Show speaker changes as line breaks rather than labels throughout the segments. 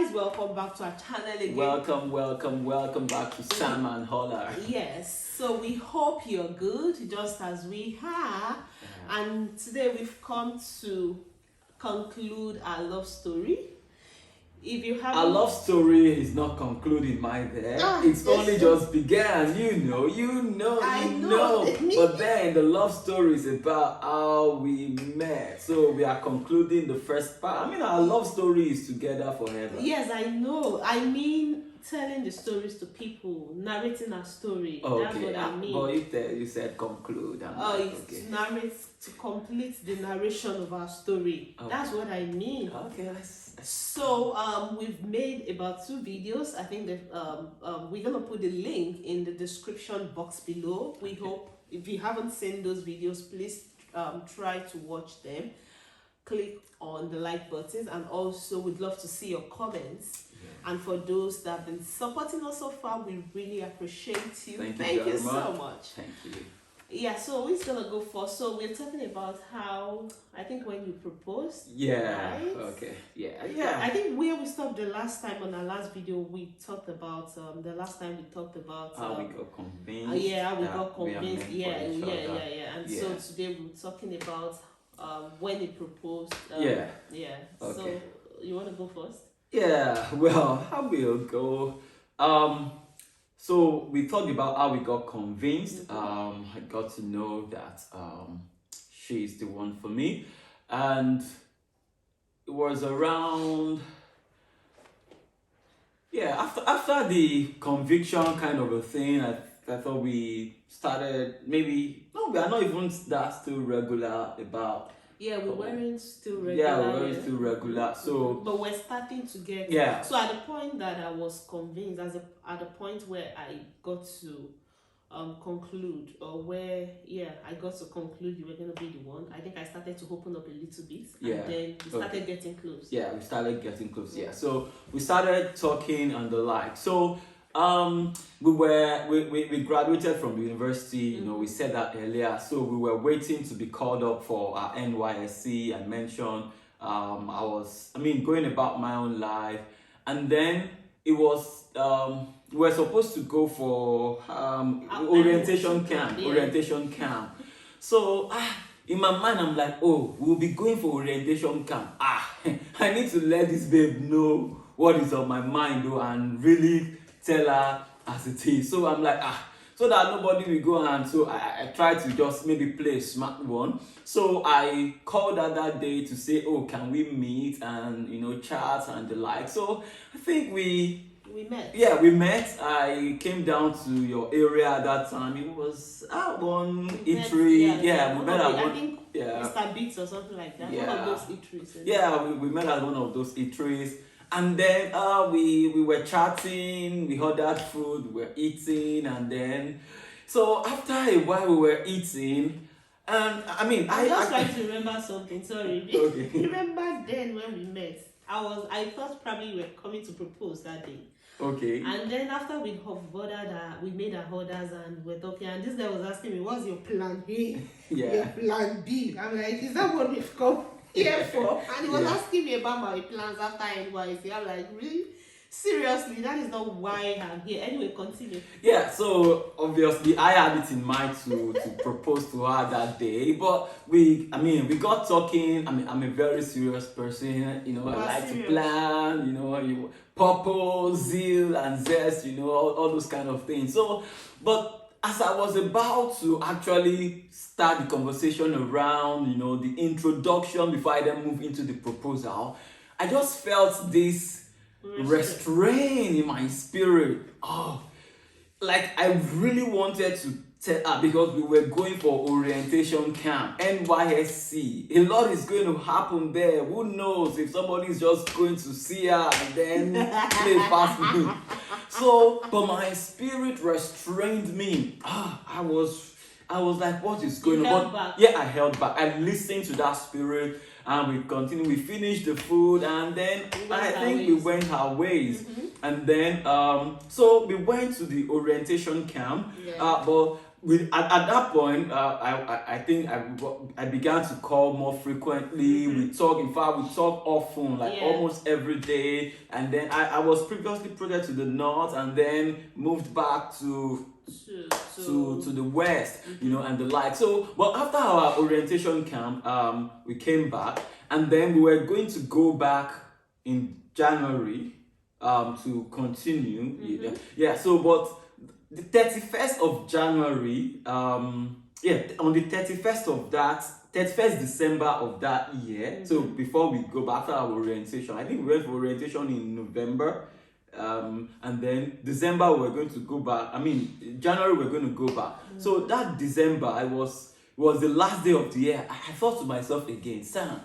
guys, welcome back to our channel again.
Welcome back to Sam and Holler.
Yes, so we hope you're good, just as we are. And today we've come to conclude our love story. If you have
Our love story is not concluding, my dear. It's only just began. You know. But then the love story is about how we met. So we are concluding the first part. I mean, our love story is together forever.
Yes, I know. I mean, telling the stories to people, narrating our story.
Okay.
That's what I mean.
But you said conclude.
It's to narrate, to complete the narration of our story. Okay. That's what I mean.
Okay,
So we've made about 2 videos. I think that we're gonna put the link in the description box below. We hope if you haven't seen those videos, please try to watch them. Click on the like buttons, and also we'd love to see your comments. Yeah. And for those that have been supporting us so far, we really appreciate you. Thank you so much.
Thank you.
Yeah, so who's gonna go first? So we're talking about how, I think, when you proposed.
Yeah.
Right?
Okay. Yeah.
I think where we stopped the last time on our last video, we talked about how we got convinced.
How we got convinced.
Yeah. And so today we're talking about when he proposed.
Yeah.
Okay. So you want to go first?
Yeah. Well, I will go. So we talked about how we got convinced. I got to know that she's the one for me, and it was around after the conviction kind of a thing. I thought we started we are not even that still regular about.
Yeah, we weren't still regular.
Yeah, we weren't still regular. So,
but we're starting to get.
Yeah.
So at the point that I was convinced, at the point where I got to conclude, or where I got to conclude you were going to be the one. I think I started to open up a little bit.
Yeah.
And then we started getting close.
Yeah, we started getting close. Yeah. So we started talking and the like. So we graduated from the university, we said that earlier, so we were waiting to be called up for our NYSC. I mentioned I was going about my own life, and then it was we were supposed to go for orientation camp. So in my mind I'm like, we'll be going for orientation camp. I need to let this babe know what is on my mind though, and really tell her as it is. So I'm like, so that nobody will go, and so I tried to just maybe play a smart one. So I called her that day to say, can we meet and chat and the like. So I think we met. Yeah, we met. I came down to your area at that time. It was at one eatery. We met at one.
Mr. Beats or something like that.
Yeah.
One of those eateries.
Yeah, we met at one of those eateries. And then we were chatting, we ordered food, we were eating, and then so after a while we were eating, and I'm just
trying to remember something. Sorry.
Okay.
Remember then when we met? I thought probably you were coming to propose that day.
Okay.
And then after we made our orders and we're talking, and this guy was asking me, "What's your plan A?
Yeah.
Your plan B?" I'm like, "Is that what we've come here for?" And he was asking me about my plans after NYC. I'm like, really? Seriously, that is not why I'm here. Anyway, continue.
Yeah, so obviously I had it in mind to propose to her that day, but we got talking. I'm a very serious person, I like to plan, purpose, zeal, and zest, all those kind of things. So, but as I was about to actually start the conversation around, the introduction before I then move into the proposal, I just felt this restraint in my spirit. Like I really wanted to tell her, because we were going for orientation camp, NYSC. A lot is going to happen there. Who knows if somebody is just going to see her and then play fast with me. So, but my spirit restrained me. I was like, what is going on? Yeah, I held back. I listened to that spirit, and we continued. We finished the food, and then we went our ways. And then so we went to the orientation camp. But at that point, I think I began to call more frequently. We talk. In fact, we talk often, like almost every day. And then I was previously projected to the north, and then moved back to the west, you know, and the like. So, but after our orientation camp, we came back, and then we were going to go back in January, to continue. Yeah. So, but the 31st of January, on the 31st of that, 31st December of that year, so before we go back to our orientation, I think we went for orientation in November, and then December we're going to go back. I mean, January we're going to go back. So that December, was the last day of the year. I thought to myself again, Sam,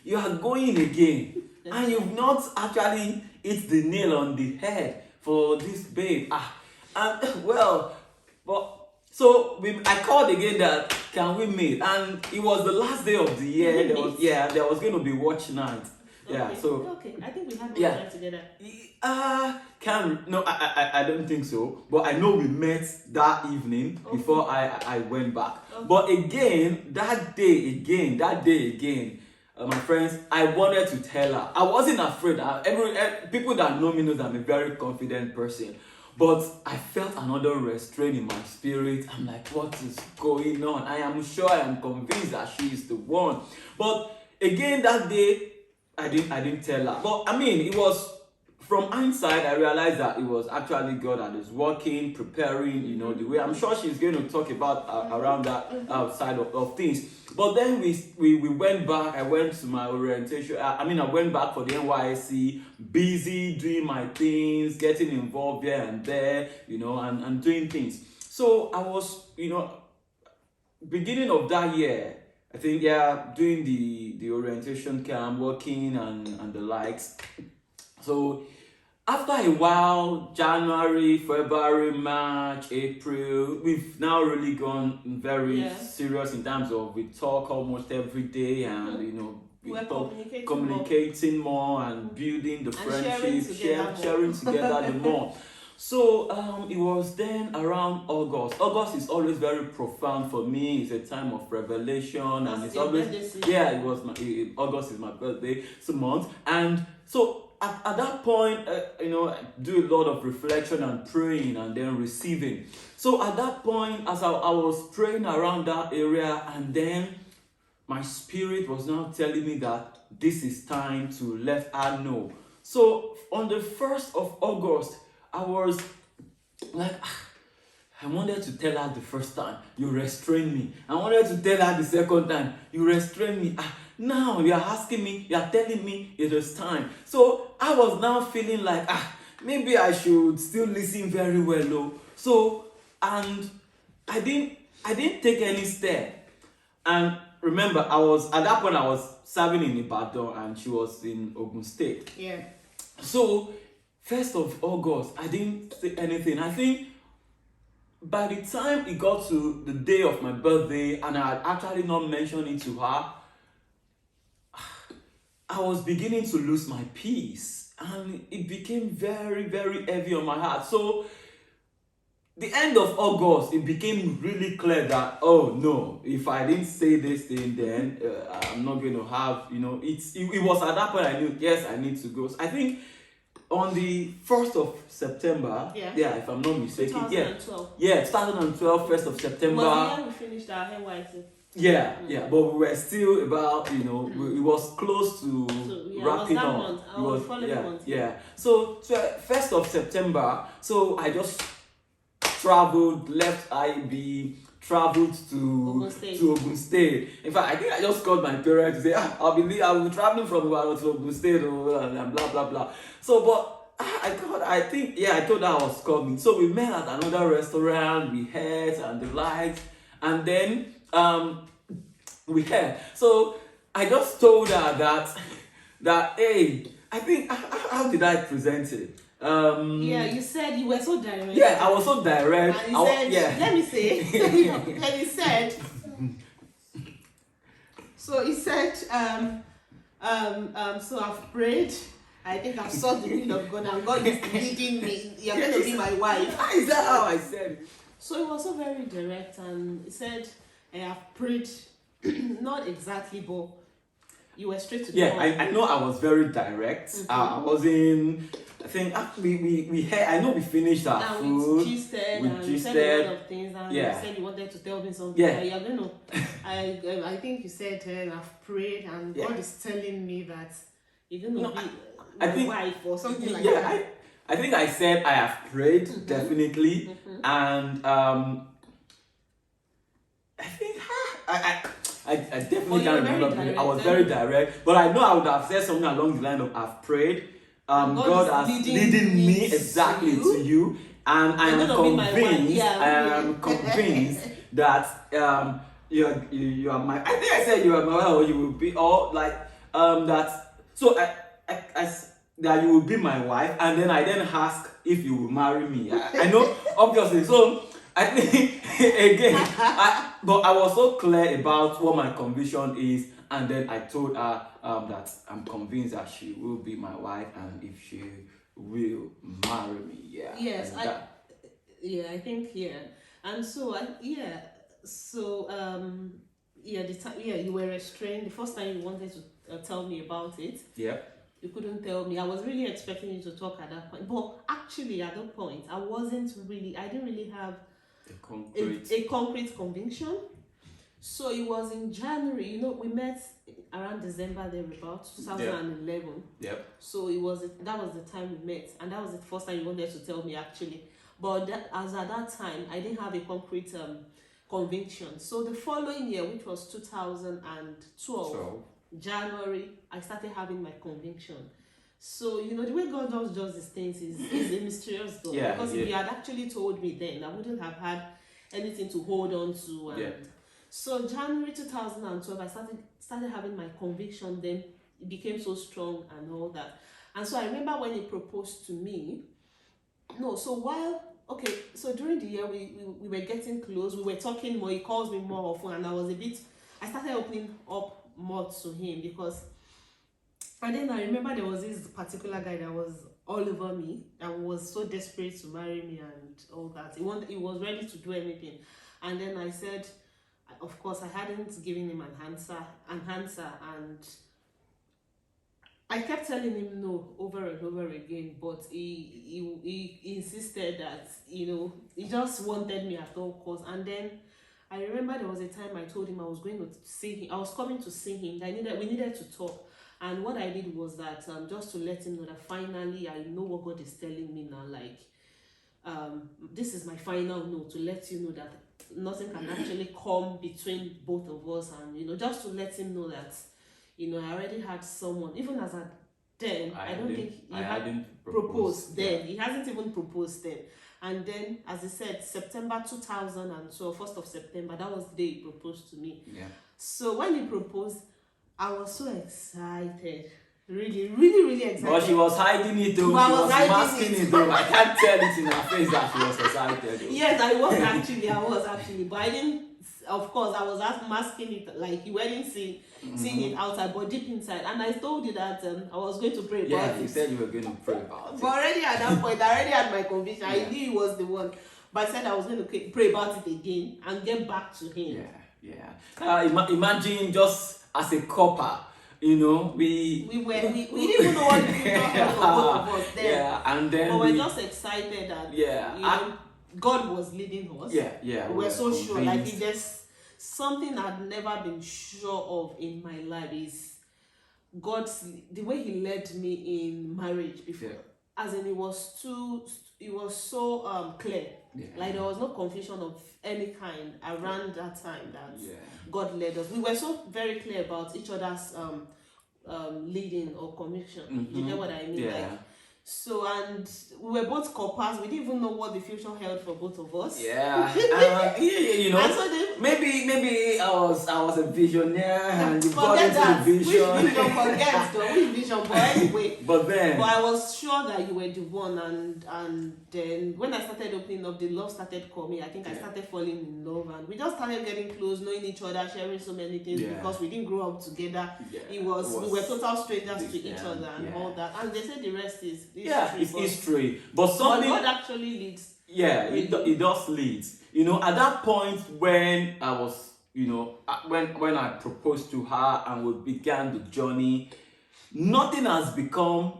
you are going again, and you've not actually hit the nail on the head for this babe. And well, but so I called again that can we meet, and it was the last day of the year. There was going to be watch night.
Okay. Okay, I think we had one night together.
I don't think so. But I know we met that evening before I went back. Okay. But again, that day again. My friends, I wanted to tell her. I wasn't afraid. People that know me knows I'm a very confident person. But I felt another restraint in my spirit. I'm like, what is going on? I am sure, I am convinced that she is the one. But again, that day, I didn't tell her. But I mean, it was, from hindsight, I realized that it was actually God that is working, preparing, you know, the way. I'm sure she's going to talk about around that side of things. But then we went back. I went to my orientation. I went back for the NYSC, busy doing my things, getting involved here and there, you know, and doing things. So I was, you know, beginning of that year, I think, doing the orientation camp, working and the likes. So after a while, January, February, March, April, we've now really gone very serious in terms of we talk almost every day, and you know,
we're
communicating more and building the friendship, sharing together the more. So it was then around August. August is always very profound for me. It's a time of revelation, and it's always August is my birthday, month, and so. At that point, you know, I do a lot of reflection and praying and then receiving. So at that point, as I was praying around that area, and then my spirit was now telling me that this is time to let her know. So on the 1st of August, I was like, I wanted to tell her the first time, you restrained me. I wanted to tell her the second time, you restrained me. Now you are asking me, you are telling me it is time. So I was now feeling like, maybe I should still listen very well, though. So, and I didn't take any step. And remember, at that point I was serving in Ibadan and she was in Ogun State.
Yeah.
So 1st of August, I didn't say anything. I think by the time it got to the day of my birthday and I had actually not mentioned it to her, I was beginning to lose my peace, and it became very, very heavy on my heart. So the end of August, it became really clear that, oh no, if I didn't say this thing, then I'm not going to have, you know, it was at that point I knew, yes, I need to go. So I think on the 1st of September, if I'm not mistaken,
2012.
2012, 1st of September.
Was the year we finished our NYSC.
But we were still about, you know, it was close to wrapping up. So 1st of September, so I just traveled, left IB, traveled to Ogun State. In fact, I think I just called my parents to say, I'll be traveling from Ibadan to Ogun State, and blah blah blah. So, but I told her I was coming. So we met at another restaurant, we ate and the likes, and then we had. So I just told her that hey, I think how did I present it?
You said you were so direct.
Yeah, I was so direct.
And he said, let me say. And he said. So he said, so I've prayed. I think I've saw the will of God, and God is leading me. You're going to be my wife.
Is that how I said it?
So it was so very direct, and he said, I have prayed, not exactly, but you were straight to the
Yeah,
point.
I know I was very direct. I was in, I think we had, I know we finished our
And
food.
we gisted,
we
and you said a lot of things, and
Yeah.
you said you wanted to tell me something.
Yeah.
That you're going to, I think you said, I've prayed, and
Yeah.
God is telling me that you're going to
No,
be
I
my
think-
wife or something like
Yeah,
that.
I think I said I have prayed, definitely. And I think I definitely
But you were
can't
very
remember.
direct,
I was
eh?
very direct, but I know I would have said something along the line of I've prayed. God
is
has
leading
leading
me
me
to
exactly
you.
to you, and I
You're
am
gonna be my wife.
convinced.
Yeah,
I am convinced that you are my. I think I said you are my wife, or you will be, or like that. So that you will be my wife, and then I then ask if you will marry me. I know, obviously. So I think again, but I was so clear about what my conviction is, and then I told her that I'm convinced that she will be my wife, and if she will marry me, yeah.
Yes,
and
I think and so the time you were restrained. The first time you wanted to tell me about it,
yeah.
you couldn't tell me. I was really expecting you to talk at that point, but actually at that point, I didn't really have a concrete conviction. So it was in January. We met around December thereabouts, 2011.
Yep.
So that was the time we met, and that was the first time you wanted to tell me actually. But as at that time, I didn't have a concrete conviction. So the following year, which was 2012, January, I started having my conviction. So the way God does these things is a mysterious God.
Yeah,
because if He had actually told me then, I wouldn't have had anything to hold on to. And so January 2012, I started having my conviction. Then it became so strong and all that. And so I remember when He proposed to me. So during the year we were getting close. We were talking more. He calls me more often, and I started opening up more to him because. And then I remember there was this particular guy that was all over me and was so desperate to marry me and all that. He was ready to do anything. And then I said, of course, I hadn't given him an answer, and I kept telling him no over and over again, but he insisted that, he just wanted me at all costs. And then I remember there was a time I told him I was going to see him. I was coming to see him. We needed to talk. And what I did was that just to let him know that finally I know what God is telling me now. Like, this is my final no, to let you know that nothing can actually come between both of us. And, just to let him know that, I already had someone. Even as at then, I don't think he hadn't proposed then. Yeah. He hasn't even proposed then. And then, as I said, September 2012, 1st of September, that was the day he proposed to me.
Yeah.
So when he proposed, I was so excited. Really, really, really excited.
But she was hiding it though. She was masking it though. I can't tell it in her face that she was excited though.
Yes, I was actually. But I didn't, of course, I was masking it, like you weren't seeing it outside, but deep inside. And I told you that I was going to pray about it.
Yeah, you said you were going to pray about it.
But already at that point, I already had my conviction. I knew he was the one. But I said I was going to pray about it again and get back to him.
Yeah. Imagine just as a couple, we
didn't even know what the future held for both of us then.
Yeah, and then
but we're just excited that God was leading us.
Yeah.
We were so sure. Like, if there's something I've never been sure of in my life is the way He led me in marriage before.
Yeah.
As in, it was so clear.
Yeah.
Like, there was no confusion of any kind around that time that God led us. We were so very clear about each other's leading or conviction. You get what I mean?
Yeah.
Like, so, and we were both coppers. We didn't even know what the future held for both of us.
Yeah. And so maybe I was a visionary and you got into the vision.
Which vision? But anyway.
But
I was sure that you were the one, and then when I started opening up, the love started coming. I think I started falling in love, and we just started getting close, knowing each other, sharing so many things because we didn't grow up together. We were total strangers to each other and all that. And they said the rest is history.
It's history. But
God actually leads
Yeah, it does lead. You know, at that point when I was, you know, when I proposed to her and we began the journey, nothing has become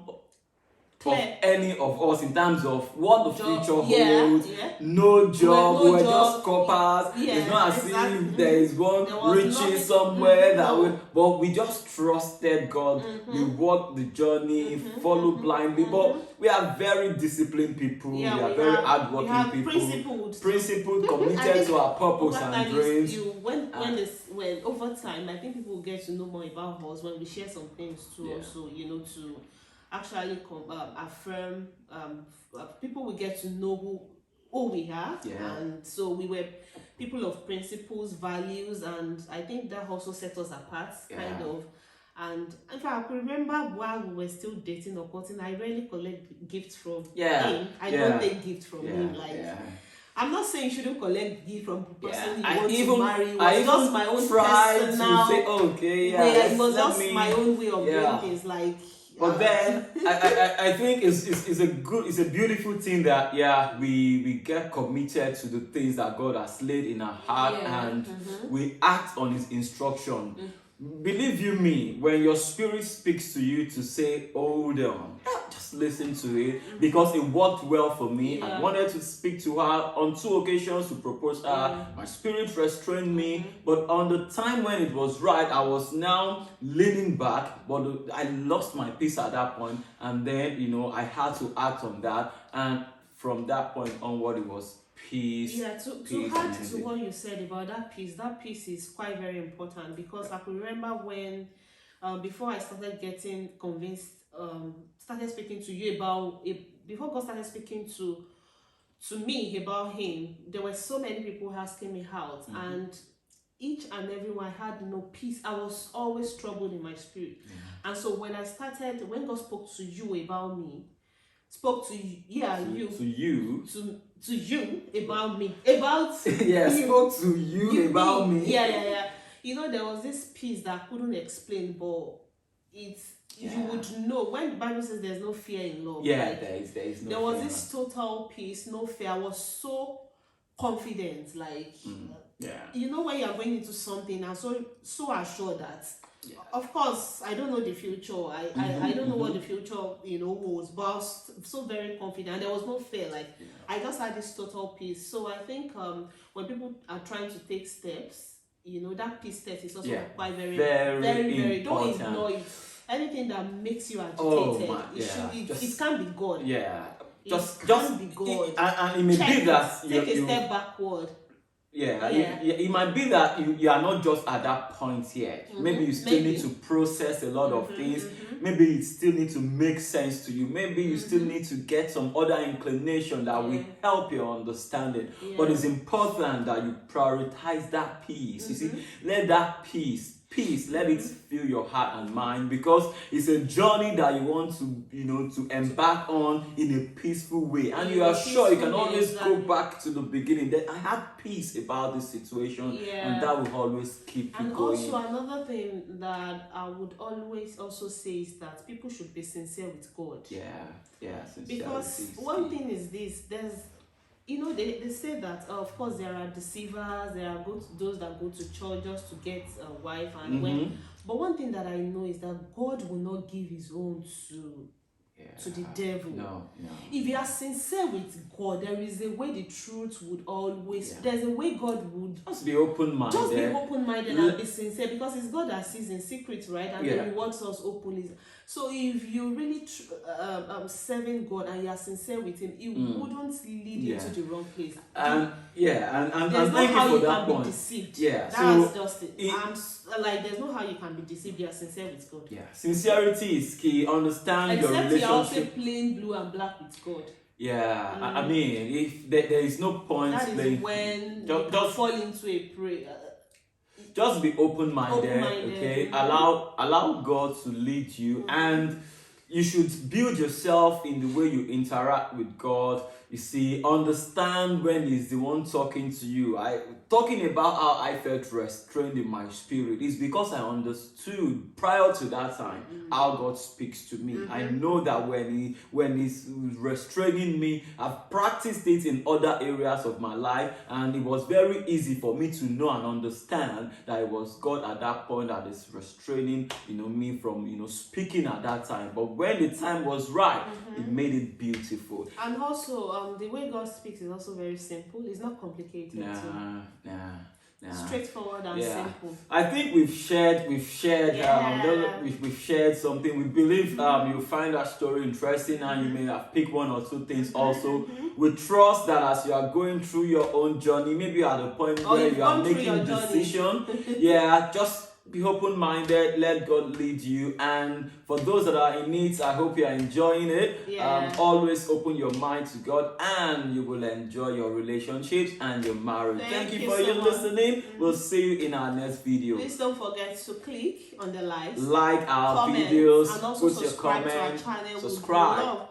of
Clear.
any of us in terms of what the
Job.
future
Yeah,
holds.
yeah.
No job,
No
we're
job.
just coppers.
Yeah,
It's not as
exactly.
if there is one
There was
riches
nothing-
somewhere that
no.
we, but we just trusted God. We walked the journey, followed blindly. But we are very disciplined people.
Yeah,
we are
we
very
have
hardworking people.
principled. I
Committed
think
to our purpose
over
and
time,
dreams.
when over time, I think people get to know more about us when we share some things to
Yeah.
also, you know, to actually affirm. People will get to know who we are,
Yeah.
and so we were people of principles, values, and I think that also set us apart, kind
Yeah.
of. And in fact, I could remember while we were still dating or courting, I rarely collect gifts from him. I don't take gifts from him. Like, I'm not saying you shouldn't collect gift from the person you want to marry. It was just my own personal
to say, okay,
way. It was
let
just
me-
my own way of doing things. Like,
But then I think it's a beautiful thing that we get committed to the things that God has laid in our heart and we act on His instruction. Believe you me, when your spirit speaks to you to say, hold on, just listen to it, because it worked well for me. I wanted to speak to her on 2 occasions to propose her. My spirit restrained me, but on the time when it was right, I was now leaning back, but I lost my peace at that point, and then, you know, I had to act on that, and from that point onward, it was peace.
Yeah, to add to what you said about that piece is quite very important, because I could remember when before I started getting convinced, started speaking to you about it, before God started speaking to me about him, there were so many people asking me out, and each and every one had no peace. I was always troubled in my spirit. And so when God spoke to you about me, spoke to you, to you about me, about
spoke to you about me.
Yeah. You know, there was this peace that I couldn't explain, but you would know when the Bible says there's no fear in love.
Yeah,
like,
there is no.
There was this total peace, no fear. I was so confident, like you know, when you are going into something and so assured that. Of course, I don't know the future. I don't know what the future, you know, holds, but I was so very confident. There was no fear. Like I just had this total peace. So I think when people are trying to take steps, you know, that peace test is also quite very important. Don't ignore it. Anything that makes you agitated, it can't be God.
Yeah,
just be God.
And it may be that
take a step backward.
It might be that you are not just at that point yet. Maybe you still need to process a lot of things. Maybe it still need to make sense to you. Maybe you still need to get some other inclination that will help your understanding. But it's important that you prioritize that peace. You see, let that peace, let it fill your heart and mind, because it's a journey that you want to, you know, to embark on in a peaceful way, and you are sure you can always go back to the beginning. That I had peace about this situation, and that will always keep you going.
And also another thing that I would always also say is that people should be sincere with God. Because one thing is this: you know, they say that of course there are deceivers, there are those that go to church just to get a wife, and but one thing that I know is that God will not give His own to the devil.
No.
If you are sincere with God, there is a way the truth would always. There's a way God would
just be open-minded.
And be sincere, because it's God that sees in secret, right? And He rewards us openly. So if you really serving God and you are sincere with Him, He wouldn't lead you to the wrong place.
And
there's
thank
no how
you for
you
that
can
point.
be deceived.
That's
just it. There's no how you can be deceived. You are sincere with God.
Sincerity is key. Understand your relationship.
Except you are also plain blue and black with God.
I mean, if there is no point,
that is when you can fall into a prayer.
Just be open-minded, okay? Allow God to lead you, and you should build yourself in the way you interact with God. You see, understand when he's the one talking to you. Talking about how I felt restrained in my spirit is because I understood prior to that time how God speaks to me. I know that when he's restraining me, I've practiced it in other areas of my life, and it was very easy for me to know and understand that it was God at that point that is restraining, me from, speaking at that time. But when the time was right, it made it beautiful.
And also, the way God speaks is also very simple. It's not complicated.
Yeah.
Straightforward and simple.
I think we've shared we've shared something. We believe you'll find that story interesting, and you may have picked one or two things also. We trust that as you are going through your own journey, maybe you're at a point where you are making a decision. Just be open-minded, let God lead you. And for those that are in it, I hope you are enjoying it. Always open your mind to God, and you will enjoy your relationships and your marriage. Thank you for your listening. We'll see you in our next video.
Please don't forget to click on the like
our videos,
and also
put your comment,
to our channel.
subscribe.
We would love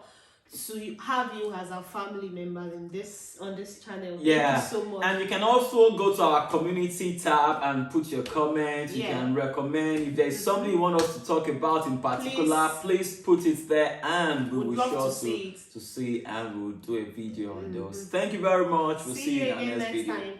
to have you as our family members on this channel. Thank you so much.
And you can also go to our community tab and put your comments. You can recommend if there's something you want us to talk about in particular, please put it there, and we will sure to see, and we'll do a video on those. Thank you very much. We'll see you in our next video.
Time.